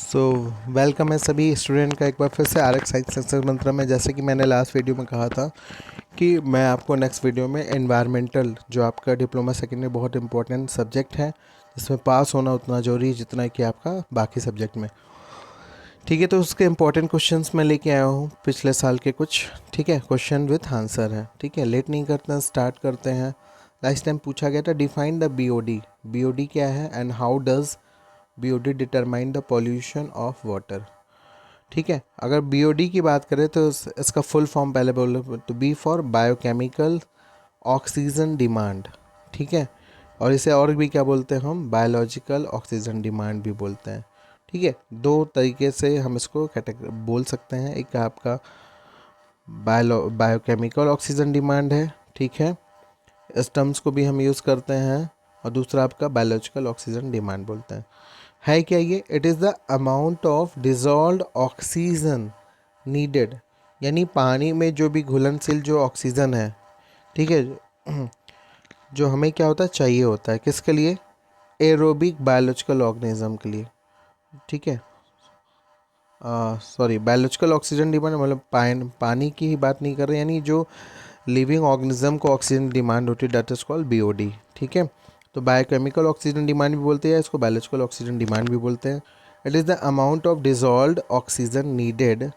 So welcome है सभी student का एक बार फिर से आरएक्स साइंस सक्सेस मंत्र में। जैसे कि मैंने लास्ट वीडियो में कहा था कि मैं आपको नेक्स्ट वीडियो में एनवायरमेंटल, जो आपका डिप्लोमा सेकेंड में बहुत इंपॉर्टेंट सब्जेक्ट है, जिसमें पास होना उतना जरूरी है जितना कि आपका बाकी सब्जेक्ट में। ठीक है, तो उसके इंपॉर्टेंट क्वेश्चंस मैं लेके आया हूँ पिछले साल के कुछ। ठीक है, क्वेश्चन विथ आंसर है। ठीक है, लेट नहीं करते हैं, स्टार्ट करते हैं। लास्ट टाइम पूछा गया था डिफाइन द बीओडी। बीओडी क्या है and how does BOD determine the pollution of water. ठीक है, अगर बीओडी की बात करें तो इसका फुल फॉर्म पहले बोलो तो B for biochemical oxygen demand. ठीक है, और इसे और भी क्या बोलते हैं हम, बायोलॉजिकल ऑक्सीजन डिमांड भी बोलते हैं। ठीक है, दो तरीके से हम इसको कैटेगरी बोल सकते हैं। एक आपका बायोकेमिकल ऑक्सीजन डिमांड है, ठीक है, इस टर्म्स को भी हम यूज़ करते हैं। और दूसरा आपका बायोलॉजिकल ऑक्सीजन डिमांड बोलते हैं। है क्या ये? It is the amount of dissolved oxygen needed, यानी पानी में जो भी घुलनशील जो ऑक्सीजन है, ठीक है, जो हमें क्या होता है, चाहिए होता है, किसके लिए? एरोबिक बायोलॉजिकल ऑर्गेनिज्म के लिए। ठीक है, सॉरी, बायोलॉजिकल ऑक्सीजन डिमांड मतलब पानी की ही बात नहीं कर रहे, यानी जो लिविंग ऑर्गेनिज्म को ऑक्सीजन डिमांड होती है, दैट इज कॉल्ड बीओडी। ठीक है, तो बायोकेमिकल ऑक्सीजन डिमांड भी बोलते हैं इसको, बायोलॉजिकल ऑक्सीजन डिमांड भी बोलते हैं। It is the amount of dissolved oxygen needed,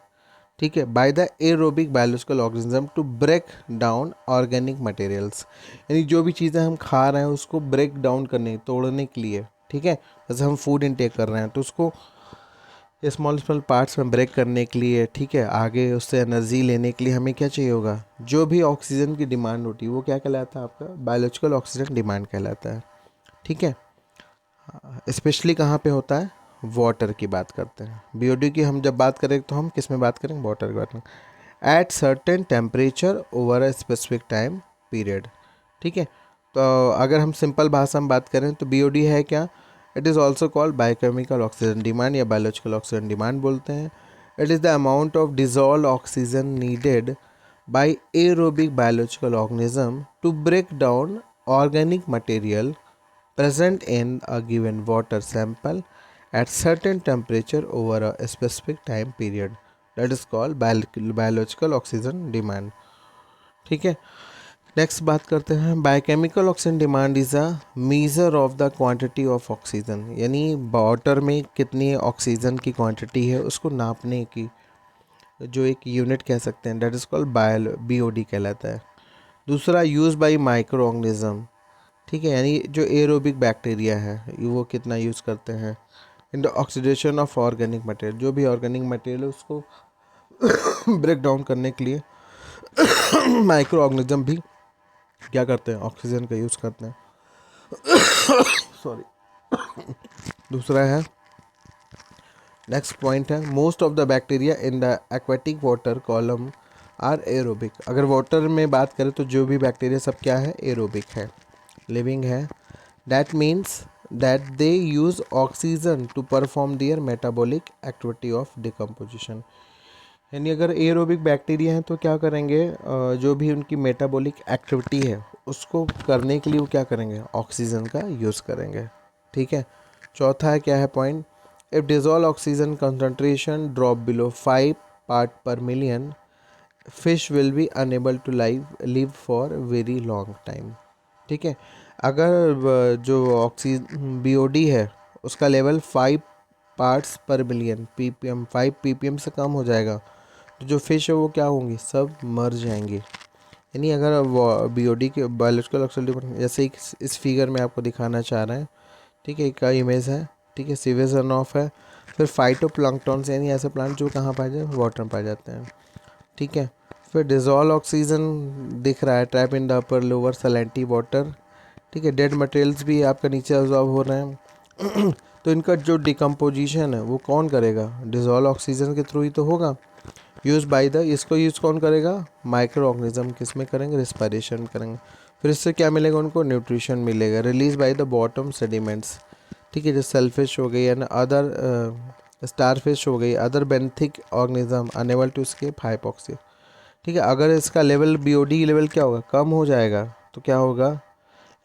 ठीक है, by the aerobic biological organism to break down organic materials, यानी जो भी चीज़ें हम खा रहे हैं उसको ब्रेक डाउन करने, तोड़ने के लिए। ठीक है, जैसे हम फूड इनटेक कर रहे हैं तो उसको स्मॉल स्मॉल पार्ट्स में ब्रेक करने के लिए, ठीक है, आगे उससे एनर्जी लेने के लिए हमें क्या चाहिए होगा, जो भी ऑक्सीजन की डिमांड होती है वो क्या कहलाता है, आपका बायोलॉजिकल ऑक्सीजन डिमांड कहलाता है। ठीक है, स्पेशली कहाँ पे होता है, वाटर की बात करते हैं। बीओडी की हम जब बात करें तो हम किस में बात करेंगे, वाटर की बात करेंगे। At certain temperature over a specific time period. ठीक है, तो अगर हम सिंपल भाषा में बात करें तो बीओडी है क्या, it is also called biochemical oxygen demand या बायोलॉजिकल ऑक्सीजन डिमांड बोलते हैं। It is the amount of dissolve oxygen needed by aerobic biological organism to break down organic material present in a given water sample at certain temperature over a specific time period, that is called biological oxygen demand. ठीक है, next बात करते हैं। Biochemical oxygen demand is a measure of the quantity of oxygen, यानी water में कितनी oxygen की quantity है उसको नापने की जो एक यूनिट कह सकते हैं, दैट इज़ कॉल्ड बीओडी कहलाता है। दूसरा, यूज बाई माइक्रो ऑर्गेनिज्म। ठीक है, यानी जो एरोबिक बैक्टीरिया है वो कितना यूज़ करते हैं in the oxidation of organic material, जो भी ऑर्गेनिक मटेरियल है उसको ब्रेक डाउन करने के लिए माइक्रो ऑर्गेनिज्म भी क्या करते हैं, ऑक्सीजन का यूज़ करते हैं। सॉरी। दूसरा है, नेक्स्ट पॉइंट है, most of the bacteria in the aquatic water column are aerobic. अगर वाटर में बात करें तो जो भी बैक्टीरिया सब क्या है, एरोबिक है, लिविंग है। That means that they use oxygen to perform their metabolic activity of decomposition, यानी अगर एरोबिक बैक्टीरिया हैं तो क्या करेंगे, जो भी उनकी मेटाबॉलिक एक्टिविटी है उसको करने के लिए वो क्या करेंगे, ऑक्सीजन का यूज़ करेंगे। ठीक है, चौथा है, क्या है point, if dissolved oxygen concentration drop below 5 part per million fish will be unable to live for very long time. ठीक है, अगर जो ऑक्सीजन बीओडी है उसका level 5 parts per million PPM, 5 PPM से कम हो जाएगा तो जो फिश है वो क्या होंगी, सब मर जाएंगे। यानी अगर बीओडी के बायोलॉजिकल ऑक्सीजन, जैसे इस फिगर में आपको दिखाना चाह रहे हैं, ठीक है, एक इमेज है, ठीक है, सीवेज रन ऑफ है, फिर फाइटोप्लैंक्टन यानी ऐसे प्लांट जो कहाँ पाए जाए, वाटर में पाए जाते हैं। ठीक है, फिर डिजॉल्व ऑक्सीजन दिख रहा है trap in the upper lower salinity water. ठीक है, डेड मटेरियल्स भी आपका नीचे ऑब्जॉर्व हो रहे हैं तो इनका जो डिकम्पोजिशन है वो कौन करेगा, डिजॉल्व ऑक्सीजन के थ्रू ही तो होगा। यूज़ बाय द, इसको यूज़ कौन करेगा, माइक्रो ऑर्गेनिज्म, किस में करेंगे, रिस्पायरेशन करेंगे। फिर इससे क्या मिलेगा, उनको न्यूट्रिशन मिलेगा। Release by the bottom sediments, ठीक है, जैसे सेलफिश हो गई एंड अदर स्टारफिश हो गई, other benthic organism unable to escape hypoxia. ठीक है, अगर इसका लेवल बीओडी लेवल क्या होगा, कम हो जाएगा तो क्या होगा,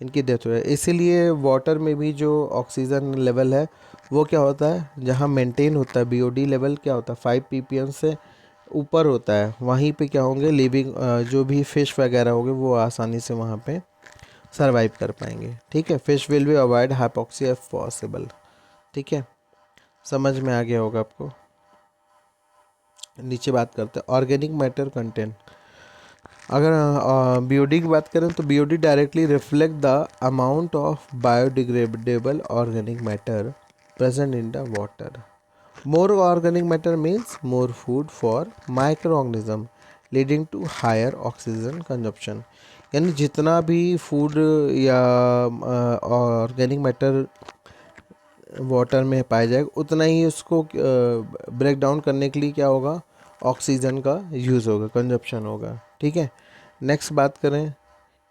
इनकी डेथ हो जाए। इसीलिए वाटर में भी जो ऑक्सीजन लेवल है वो क्या होता है, जहाँ मेंटेन होता है बीओडी लेवल क्या होता है 5 ppm से ऊपर होता है, वहीं पे क्या होंगे लिविंग जो भी फिश वगैरह होंगे वो आसानी से वहाँ पे सरवाइव कर पाएंगे। ठीक है, fish will be avoid hypoxia if possible. ठीक है, समझ में आ गया होगा आपको। नीचे बात करते हैं ऑर्गेनिक मैटर कंटेंट। अगर बीओडी की बात करें तो BOD directly reflect the amount of biodegradable organic matter present in the water. More organic matter means more food for microorganism leading to higher oxygen consumption. यानी जितना भी food या organic matter water में पाया जाएगा उतना ही उसको break down करने के लिए क्या होगा, ऑक्सीजन का यूज़ होगा, कंजप्शन होगा। ठीक है, नेक्स्ट बात करें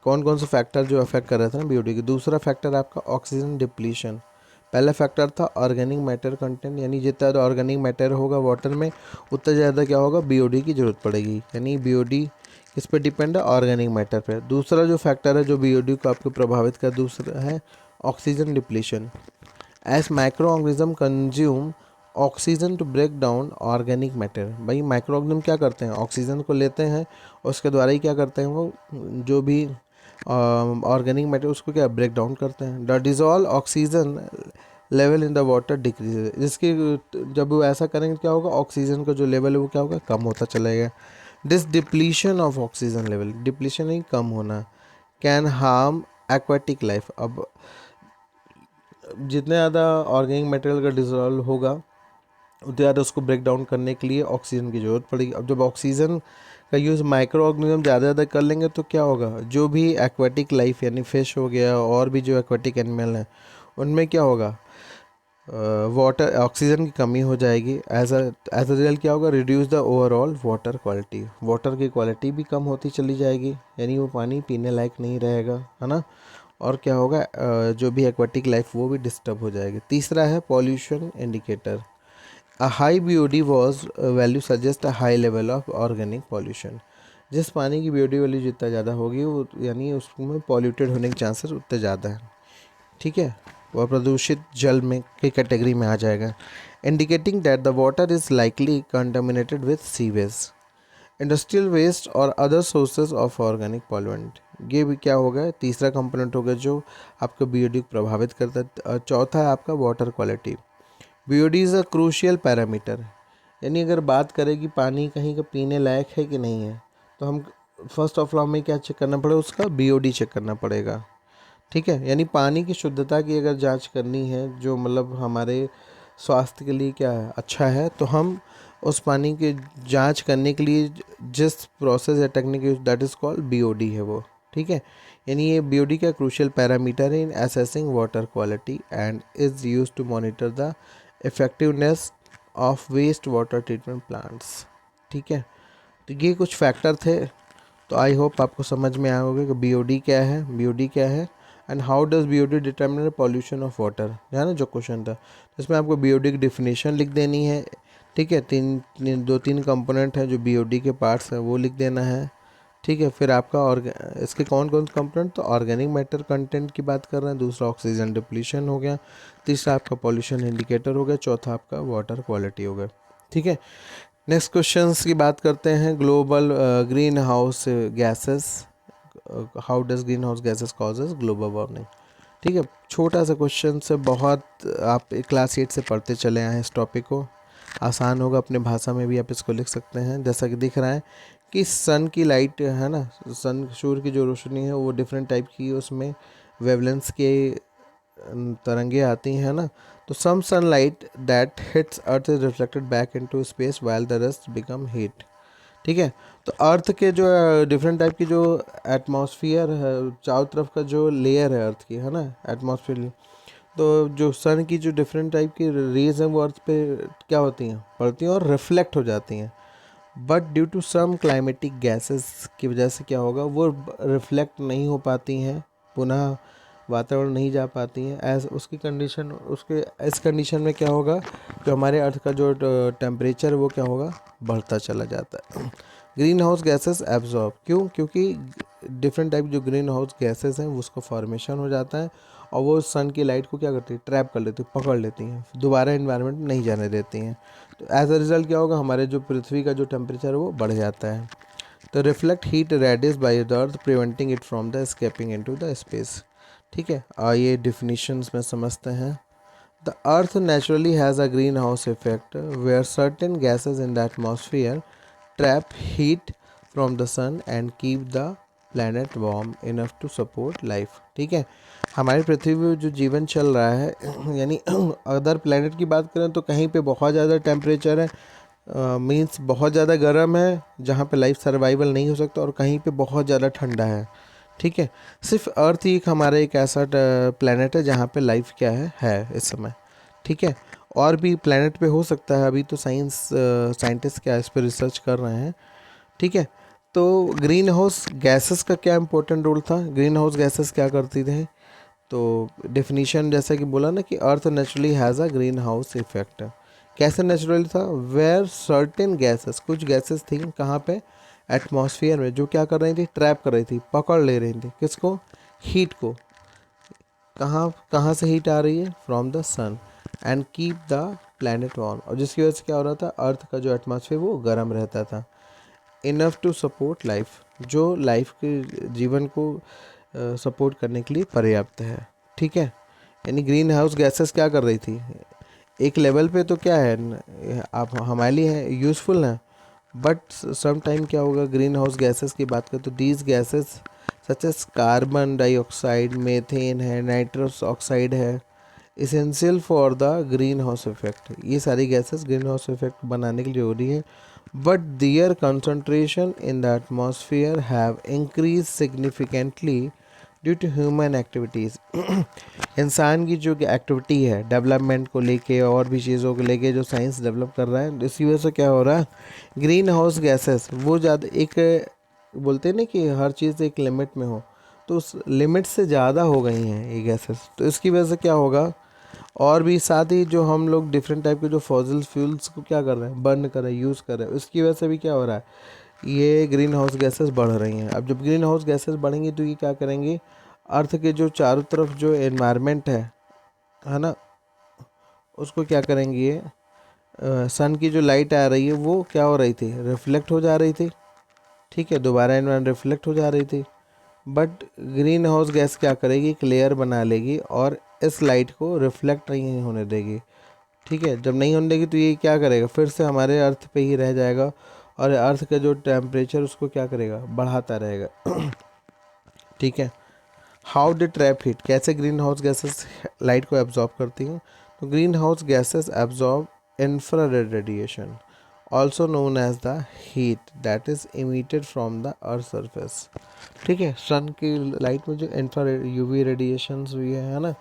कौन कौन से फैक्टर जो अफेक्ट कर रहे थे ना बीओडी के। दूसरा फैक्टर आपका ऑक्सीजन डिप्लीशन। पहला फैक्टर था ऑर्गेनिक मैटर कंटेंट, यानी जितना ऑर्गेनिक मैटर होगा वाटर में उतना ज़्यादा क्या होगा बीओडी की ज़रूरत पड़ेगी, यानी बीओडी किस पे डिपेंड है, ऑर्गेनिक मैटर पे। दूसरा जो फैक्टर है जो बीओडी को आपको प्रभावित कर दूसरा है oxygen depletion. As microorganism consume oxygen to break down organic matter. भाई माइक्रो ऑर्गेनिज्म क्या करते हैं, ऑक्सीजन को लेते हैं और उसके द्वारा ही क्या करते हैं वो जो भी ऑर्गेनिक मैटर उसको क्या ब्रेक डाउन करते हैं। The dissolve oxygen level in the water decrease, जिसकी जब वो ऐसा करेंगे क्या होगा, ऑक्सीजन का जो लेवल है वो क्या होगा, कम होता चलेगा। This depletion of oxygen level, depletion ही कम होना, कैन हार्म एक्वाटिक लाइफ। अब जितने ज़्यादा ऑर्गेनिक मटेरियल का डिजॉल्व होगा उतने ज़्यादा उसको ब्रेक डाउन करने के लिए ऑक्सीजन की ज़रूरत पड़ेगी। अब जब ऑक्सीजन का यूज़ माइक्रो ऑर्गेनिज्म ज़्यादा कर लेंगे तो क्या होगा, जो भी एक्वाटिक लाइफ यानी फिश हो गया और भी जो एक्वाटिक एनिमल हैं उनमें क्या होगा, वाटर ऑक्सीजन की कमी हो जाएगी। एज अ रिजल्ट क्या होगा, reduce the overall water quality, water की क्वालिटी भी कम होती चली जाएगी, यानी वो पानी पीने लायक नहीं रहेगा, है ना। और क्या होगा, जो भी एक्वाटिक लाइफ वो भी डिस्टर्ब हो जाएगी। तीसरा है pollution indicator. A high BOD was value suggest a high level of organic pollution. जिस पानी की बीओडी वैल्यू जितना ज़्यादा होगी वो यानी उसमें पॉल्यूटेड होने के चांसेस उतने ज़्यादा हैं। ठीक है, वह प्रदूषित जल में की कैटेगरी में आ जाएगा। Indicating that the water is likely contaminated with sewage, industrial waste और other sources of organic pollutant. ये भी क्या होगा, तीसरा कंपोनेंट होगा जो आपको बीओडी को प्रभावित करता है। और चौथा है आपका water quality. BOD is a crucial parameter, यानी अगर बात करें कि पानी कहीं का पीने लायक है कि नहीं है तो हम फर्स्ट ऑफ ऑल हमें क्या चेक करना पड़ेगा, उसका बीओडी चेक करना पड़ेगा। ठीक है, यानी पानी की शुद्धता की अगर जांच करनी है जो मतलब हमारे स्वास्थ्य के लिए क्या है अच्छा है, तो हम उस पानी की जांच करने के लिए जिस प्रोसेस या technique use that is called BOD है वो। ठीक है, यानी ये बीओडी का क्रूशियल पैरामीटर है in assessing water quality and is use to monitor the effectiveness of waste water treatment plants. ठीक है, तो ये कुछ फैक्टर थे। तो आई होप आपको समझ में आया होगा कि बीओडी क्या है, बीओडी क्या है and how does BOD determine pollution of water, है ना जो क्वेश्चन था। इसमें आपको बीओडी की डिफिनेशन लिख देनी है। ठीक है, दो तीन कंपोनेंट हैं जो बीओडी के पार्ट्स हैं वो लिख देना है। ठीक है, फिर आपका इसके कौन कौन से कंपोनेंट, तो ऑर्गेनिक मैटर कंटेंट की बात कर रहे हैं, दूसरा ऑक्सीजन डिप्लीशन हो गया, तीसरा आपका पॉल्यूशन इंडिकेटर हो गया, चौथा आपका वाटर क्वालिटी हो गया। ठीक है, नेक्स्ट क्वेश्चंस की बात करते हैं। Global green house gases, how does green house gases causes global warming. ठीक है, छोटा सा क्वेश्चन से बहुत आप क्लास 8 से पढ़ते चले आए हैं इस टॉपिक को, आसान होगा, अपने भाषा में भी आप इसको लिख सकते हैं। जैसा कि दिख रहा है कि सन की लाइट है ना, सन सूर्य की जो रोशनी है वो डिफरेंट टाइप की उसमें वेवलेंस के तरंगे आती हैं ना। तो some sunlight that hits earth is reflected back into space while the rest become heat. ठीक है, तो अर्थ के जो डिफरेंट टाइप की जो एटमॉस्फेयर है, चारों तरफ का जो लेयर है अर्थ की, है ना एटमॉस्फेयर, तो जो सन की जो डिफरेंट टाइप की रेज हैं वो अर्थ पे क्या होती हैं, पड़ती हैं और रिफ्लेक्ट हो जाती हैं। But due to some climatic gases की वजह से क्या होगा, वो रिफ्लेक्ट नहीं हो पाती हैं, पुनः वातावरण नहीं जा पाती हैं। एज उसकी कंडीशन, उसके इस कंडीशन में क्या होगा, जो हमारे अर्थ का जो टेम्परेचर है वो क्या होगा, बढ़ता चला जाता है। ग्रीन हाउस गैसेस एब्जॉर्ब, क्यों, क्योंकि डिफरेंट टाइप जो ग्रीन हाउस गैसेस हैं वो उसका फॉर्मेशन हो जाता है और वो सन की लाइट को क्या करती है, ट्रैप कर लेती है, पकड़ लेती हैं, दोबारा इन्वायरमेंट नहीं जाने देती हैं। तो एज अ रिजल्ट क्या होगा, हमारे जो पृथ्वी का जो टेम्परेचर है वो बढ़ जाता है। तो reflect heat radius by the earth preventing it from the escaping into the space. ठीक है, आइए डिफिनीशंस में समझते हैं। The earth naturally has a greenhouse effect where certain gases in the atmosphere trap heat from the sun and keep the planet warm enough to support life। ठीक है, हमारी पृथ्वी पे जो जीवन चल रहा है यानी अदर प्लेनेट की बात करें तो कहीं पे बहुत ज़्यादा टेम्परेचर है, मीन्स बहुत ज़्यादा गर्म है जहाँ पे लाइफ सर्वाइवल नहीं हो सकता, और कहीं पे बहुत ज़्यादा ठंडा है। ठीक है, सिर्फ अर्थ ही एक हमारा एक ऐसा प्लेनेट है जहाँ पे लाइफ क्या है इस समय। ठीक है, और भी प्लेनेट पे हो सकता है, अभी तो साइंटिस्ट क्या इस पर रिसर्च कर रहे हैं। ठीक है, तो ग्रीन हाउस गैसेस का क्या इंपॉर्टेंट रोल था, ग्रीन हाउस गैसेस क्या करती थे। तो डेफिनेशन जैसा कि बोला ना कि earth naturally has a greenhouse effect. कैसे नेचुरली था, वेयर सर्टेन गैसेस, कुछ गैसेस थी कहाँ पे, एटमॉस्फेयर में, जो क्या कर रही थी, ट्रैप कर रही थी, पकड़ ले रही थी किसको, हीट को। कहाँ कहाँ से हीट आ रही है, from the sun, and keep the planet warm, और जिसकी वजह से क्या हो रहा था, अर्थ का जो एटमॉस्फेयर वो गर्म रहता था। इनफ टू सपोर्ट लाइफ, जो लाइफ के जीवन को सपोर्ट करने के लिए पर्याप्त है। ठीक है, यानी ग्रीन हाउस गैसेस क्या कर रही थी, एक लेवल पे तो क्या है आप हमारे लिए है यूज़फुल है, बट सम टाइम क्या होगा, ग्रीन हाउस गैसेस की बात करें तो these gases such as carbon dioxide, methane है, नाइट्रस ऑक्साइड है, essential for the green house effect. ये सारी गैसेस ग्रीन हाउस इफेक्ट बनाने के लिए जरूरी है, but their concentration in the atmosphere have increase significantly due to human activities. इंसान की जो एक्टिविटी है डेवलपमेंट को लेके और भी चीज़ों को लेके जो साइंस डेवलप कर रहा है, इसकी वजह से क्या हो रहा है, ग्रीन हाउस गैसेस वो ज़्यादा एक, बोलते हैं ना कि हर चीज़ एक लिमिट में हो, तो उस लिमिट से ज़्यादा हो गई हैं ये गैसेस। तो इसकी वजह से क्या होगा, और भी साथ ही जो हम लोग डिफरेंट टाइप के जो फॉसिल फ्यूल्स को क्या कर रहे हैं, बर्न कर रहे हैं, यूज़ कर रहे हैं, उसकी वजह से भी क्या हो रहा है, ये ग्रीन हाउस गैसेस बढ़ रही हैं। अब जब ग्रीन हाउस गैसेस बढ़ेंगी तो ये क्या करेंगी, अर्थ के जो चारों तरफ जो एनवायरनमेंट है ना, उसको क्या करेंगी, ये सन की जो लाइट आ रही है वो क्या हो रही थी, रिफ्लेक्ट हो जा रही थी। ठीक है, दोबारा एनवायरनमेंट रिफ्लेक्ट हो जा रही थी, बट ग्रीन हाउस गैस क्या करेगी, एक लेयर बना लेगी और इस लाइट को रिफ्लेक्ट नहीं होने देगी। ठीक है, जब नहीं होने देगी तो ये क्या करेगा, फिर से हमारे अर्थ पे ही रह जाएगा, और अर्थ का जो टेम्परेचर उसको क्या करेगा, बढ़ाता रहेगा। ठीक है, हाउ डे ट्रैप हीट, कैसे ग्रीन हाउस गैसेस लाइट को एब्जॉर्ब करती हैं। तो greenhouse gases absorb infrared radiation also known as the heat that is emitted from the earth surface. ठीक है, सन की लाइट में जो इंफ्रारेड यूवी रेडिएशंस भी है ना,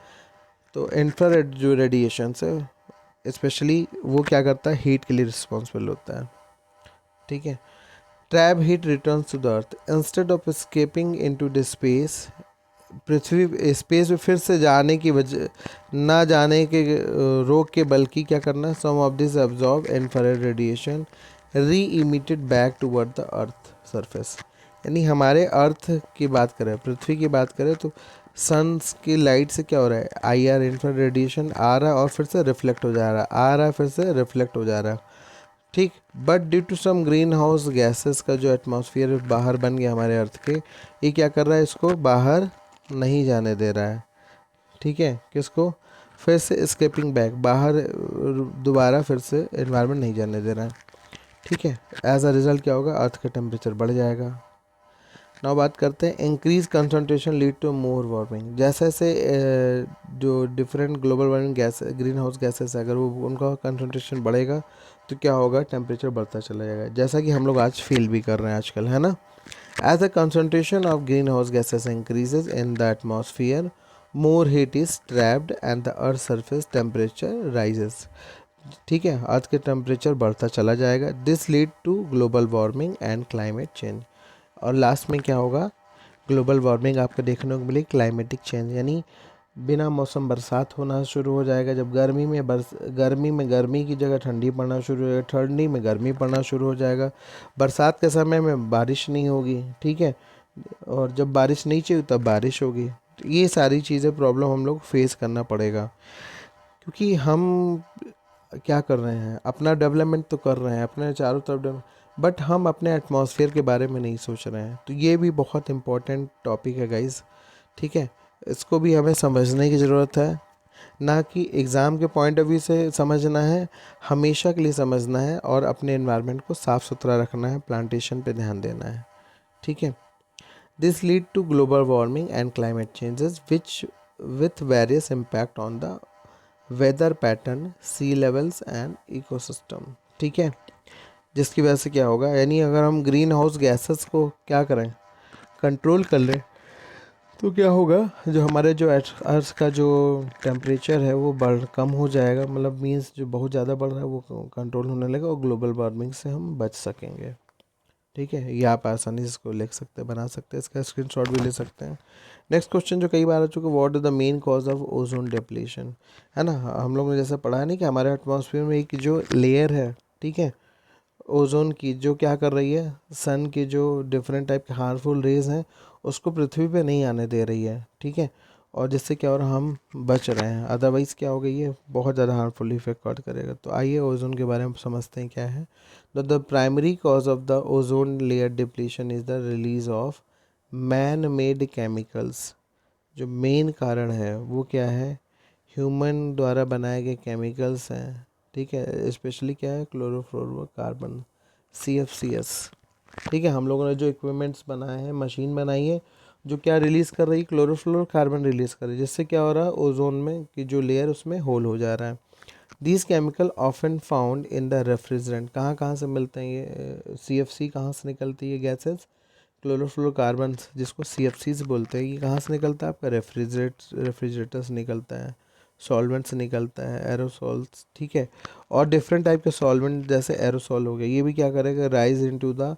तो इंफ्रारेड जो रेडिएशंस है स्पेशली वो क्या करता है, हीट के लिए रिस्पॉन्सिबल होता है। ठीक है, trap heat returns to the earth instead of escaping into the space. पृथ्वी स्पेस में फिर से जाने की वजह, ना जाने के रोक के, बल्कि क्या करना, some of this absorb infrared radiation reemitted back toward the earth surface. यानी हमारे अर्थ की बात करें, पृथ्वी की बात करें, तो सन की लाइट से क्या हो रहा है, आई आर इंफ्रारेड रेडिएशन आ रहा है और फिर से रिफ्लेक्ट हो जा रहा है, आ रहा है फिर से रिफ्लेक्ट हो जा रहा है। ठीक, but due to some greenhouse gases का जो एटमॉस्फेयर बाहर बन गया हमारे अर्थ के, ये क्या कर रहा है, इसको बाहर नहीं जाने दे रहा है। ठीक है, किसको, फिर से escaping बैक, बाहर दोबारा फिर से एनवायरनमेंट नहीं जाने दे रहा है। ठीक है, एज अ रिजल्ट क्या होगा, अर्थ का टेम्परेचर बढ़ जाएगा। नाउ बात करते हैं increase concentration lead to more warming. जैसे जैसे जो different global warming gas, greenhouse gases है, अगर वो उनका कंसंट्रेशन बढ़ेगा तो क्या होगा, टेम्परेचर बढ़ता चला जाएगा, जैसा कि हम लोग आज फील भी कर रहे हैं आजकल, है ना। As the concentration of greenhouse gases increases in the atmosphere, more heat is trapped and the earth's surface temperature rises। ठीक है, अर्थ के टेम्परेचर बढ़ता चला जाएगा, this lead to global warming and climate change. और लास्ट में क्या होगा, ग्लोबल वार्मिंग आपको देखने को मिली, क्लाइमेटिक चेंज, यानी बिना मौसम बरसात होना शुरू हो जाएगा। जब गर्मी में गर्मी की जगह ठंडी पड़ना शुरू हो जाएगा, ठंडी में गर्मी पड़ना शुरू हो जाएगा, बरसात के समय में बारिश नहीं होगी। ठीक है, और जब बारिश नहीं चाहिए तब बारिश होगी। ये सारी चीज़ें प्रॉब्लम हम लोग फेस करना पड़ेगा, क्योंकि हम क्या कर रहे हैं, अपना डेवलपमेंट तो कर रहे हैं अपने चारों तरफ बट हम अपने एटमॉस्फेयर के बारे में नहीं सोच रहे हैं। तो ये भी बहुत इंपॉर्टेंट टॉपिक है गाइस, ठीक है। इसको भी हमें समझने की ज़रूरत है, ना कि एग्ज़ाम के पॉइंट ऑफ व्यू से समझना है, हमेशा के लिए समझना है और अपने एनवायरनमेंट को साफ़ सुथरा रखना है, प्लांटेशन पे ध्यान देना है, ठीक है। This lead to global warming and climate changes which with various impact on the weather pattern, sea levels and ecosystem, ठीक है। जिसकी वजह से क्या होगा, यानी अगर हम ग्रीन हाउस गैसेस को क्या करें, कंट्रोल कर लें, तो क्या होगा, जो हमारे जो अर्थ का जो टेम्परेचर है वो कम हो जाएगा, मतलब मीन्स जो बहुत ज़्यादा बढ़ रहा है वो कंट्रोल होने लगेगा और ग्लोबल वार्मिंग से हम बच सकेंगे, ठीक है। ये आप आसानी से इसको लिख सकते हैं, बना सकते हैं, इसका स्क्रीनशॉट भी ले सकते हैं। नेक्स्ट क्वेश्चन जो कई बार आ चुका, what is the main cause of ozone depletion, है ना। हम लोग ने जैसे पढ़ा है नहीं कि हमारे एटमॉस्फेयर में एक जो लेयर है, ठीक है, ओजोन की, जो क्या कर रही है, सन के जो डिफरेंट टाइप के हार्मफुल रेज हैं उसको पृथ्वी पे नहीं आने दे रही है, ठीक है। और जिससे क्या हो रहा है, हम बच रहे हैं, अदरवाइज़ क्या हो गई है, बहुत ज़्यादा हार्मफुल इफेक्ट कॉज करेगा। तो आइए ओजोन के बारे में समझते हैं क्या है। The primary cause of the ozone layer depletion is the release of man made chemicals. जो मेन कारण है वो क्या है, ह्यूमन द्वारा बनाए गए केमिकल्स हैं, ठीक है। स्पेशली क्या है, क्लोरोफ्लोरोकार्बन, CFCS, ठीक है। हम लोगों ने जो इक्विपमेंट्स बनाए हैं, मशीन बनाई है, जो क्या रिलीज़ कर रही है, क्लोरोफ्लोरोकार्बन रिलीज़ कर रही है, जिससे क्या हो रहा है, ओजोन में की जो लेयर उसमें होल हो जा रहा है। These chemical often found in the refrigerant, कहाँ कहाँ से मिलते हैं ये, CFC कहाँ से निकलती है गैसेस, क्लोरोफ्लोरोकार्बन जिसको CFCs बोलते हैं, ये कहाँ से निकलता है, आपका रेफ्रिजरेटर से निकलता है, सॉल्वेंट से निकलता है, एरोसॉल्स, ठीक है। और डिफरेंट टाइप के सॉल्वेंट जैसे एरोसॉल हो गया, ये भी क्या करेगा, rise into the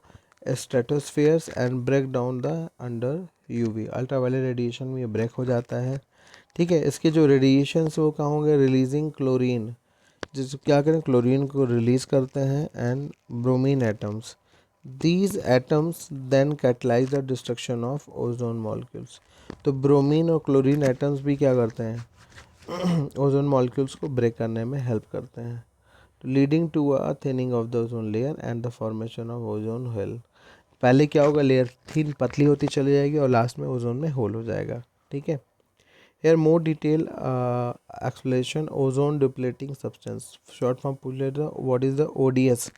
stratospheres and break down the under UV, ultraviolet radiation में ये ब्रेक हो जाता है, ठीक है। इसके जो रेडिएशन वो कहाँ होंगे, रिलीजिंग क्लोरीन, जिस क्या करें, क्लोरीन को रिलीज करते हैं, and bromine atoms, these atoms then catalyse the destruction of ozone molecules. तो ब्रोमीन और क्लोरीन एटम्स भी क्या करते हैं ओजोन मॉलिक्यूल्स को ब्रेक करने में हेल्प करते हैं, leading to a thinning of the ozone layer and the formation of ozone hole. पहले क्या होगा, लेयर थिन पतली होती चली जाएगी और लास्ट में ओजोन में होल हो जाएगा, ठीक है। Here more detail explanation, ozone depleting substance, short form पूछ लेते हैं, what is the ODS।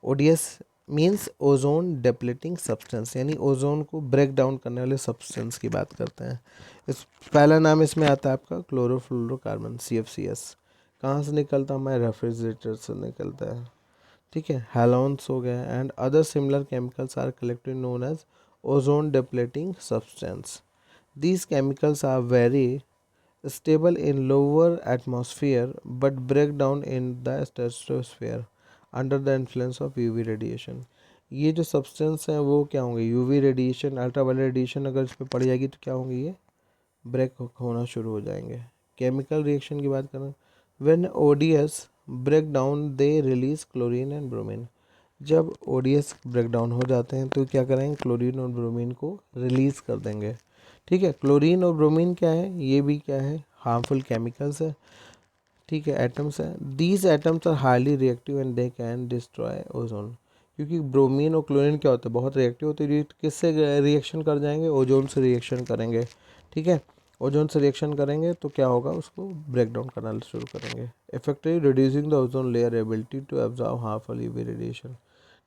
ODS means ozone depleting substance, यानी ओजोन को ब्रेक डाउन करने वाले सब्सटेंस की बात करते हैं। इस पहला नाम इसमें आता है आपका क्लोरोफ्लोरोकार्बन, CFCS, कहाँ से निकलता है, हमारे रेफ्रिजरेटर से निकलता है, ठीक है। हैलोन्स हो गए and other similar chemicals are collective known as ozone depleting substance. These chemicals are very stable in lower atmosphere but break down in the stratosphere under the influence of UV radiation। ये जो substance हैं वो क्या होंगे, UV radiation, ultraviolet radiation अगर इस पर पड़ जाएगी तो क्या होंगे, ये ब्रेक होना शुरू हो जाएंगे। केमिकल रिएक्शन की बात करें, when ODS break down they release chlorine and bromine. जब ODS ब्रेक डाउन हो जाते हैं तो क्या करेंगे, क्लोरीन और ब्रोमीन को रिलीज कर देंगे, ठीक है। क्लोरीन और ब्रोमीन क्या है, ये भी क्या है, हार्मफुल केमिकल्स है, ठीक है, एटम्स है। These atoms are highly reactive and they can destroy ozone. क्योंकि ब्रोमीन और क्लोरीन क्या होता है, बहुत रिएक्टिव होते हैं, किससे रिएक्शन कर जाएंगे, ओजोन से रिएक्शन करेंगे, ठीक है। ओजोन से रिएक्शन करेंगे तो क्या होगा, उसको ब्रेक डाउन करना शुरू करेंगे, effectively reducing the ozone layer ability to absorb harmful UV radiation,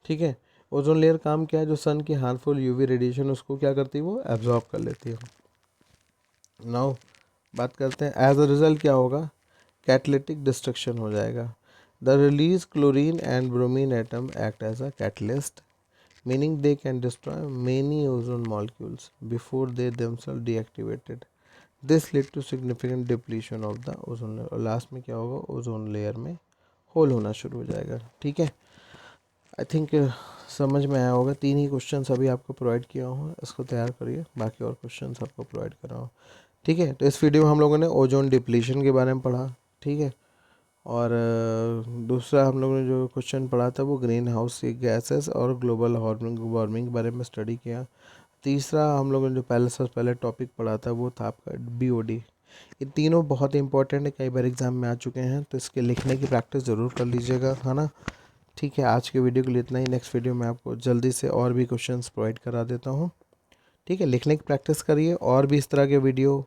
ठीक है। ओजोन लेयर काम क्या है, जो सन की हार्मफुल UV रेडिएशन उसको क्या करती है, वो एब्जॉर्ब कर लेती है। नाउ बात करते हैं एज अ रिजल्ट क्या होगा, कैटलिटिक डिस्ट्रक्शन हो जाएगा। The release chlorine and bromine atom act as a catalyst, meaning they can destroy many ozone molecules before they themselves deactivated. This lead to significant depletion of the ozone layer, और last में क्या होगा, ozone layer में whole होना शुरू हो जाएगा, ठीक है। आई थिंक समझ में आया होगा। 3 ही क्वेश्चन अभी आपको प्रोवाइड किया हूँ, इसको तैयार करिए, बाकी और क्वेश्चन आपको प्रोवाइड कर रहा हूँ, ठीक है। तो इस वीडियो में हम लोगों ने ओजोन डिप्लीशन के बारे में पढ़ा, ठीक है। और दूसरा हम लोगों ने जो क्वेश्चन पढ़ा था वो ग्रीन हाउस की गैसेस और ग्लोबल वार्मिंग के बारे में स्टडी किया। तीसरा हम लोगों ने जो पहले सबसे पहले टॉपिक पढ़ा था वो था आपका BOD। ये तीनों बहुत इंपॉर्टेंट है, कई बार एग्ज़ाम में आ चुके हैं, तो इसके लिखने की प्रैक्टिस ज़रूर कर लीजिएगा, है ना। ठीक है, आज के वीडियो के लिए इतना ही। नेक्स्ट वीडियो में आपको जल्दी से और भी क्वेश्चंस प्रोवाइड करा देता हूँ। ठीक है, लिखने की प्रैक्टिस करिए। और भी इस तरह के वीडियो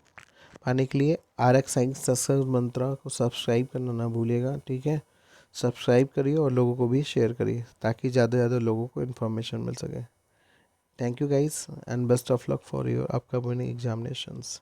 पाने के लिए RX साइंस सक्सेस मंत्रा को सब्सक्राइब करना ना भूलिएगा। ठीक है, सब्सक्राइब करिए और लोगों को भी शेयर करिए ताकि ज़्यादा से ज़्यादा लोगों को इन्फॉर्मेशन मिल सके। Thank you guys and best of luck for your upcoming examinations.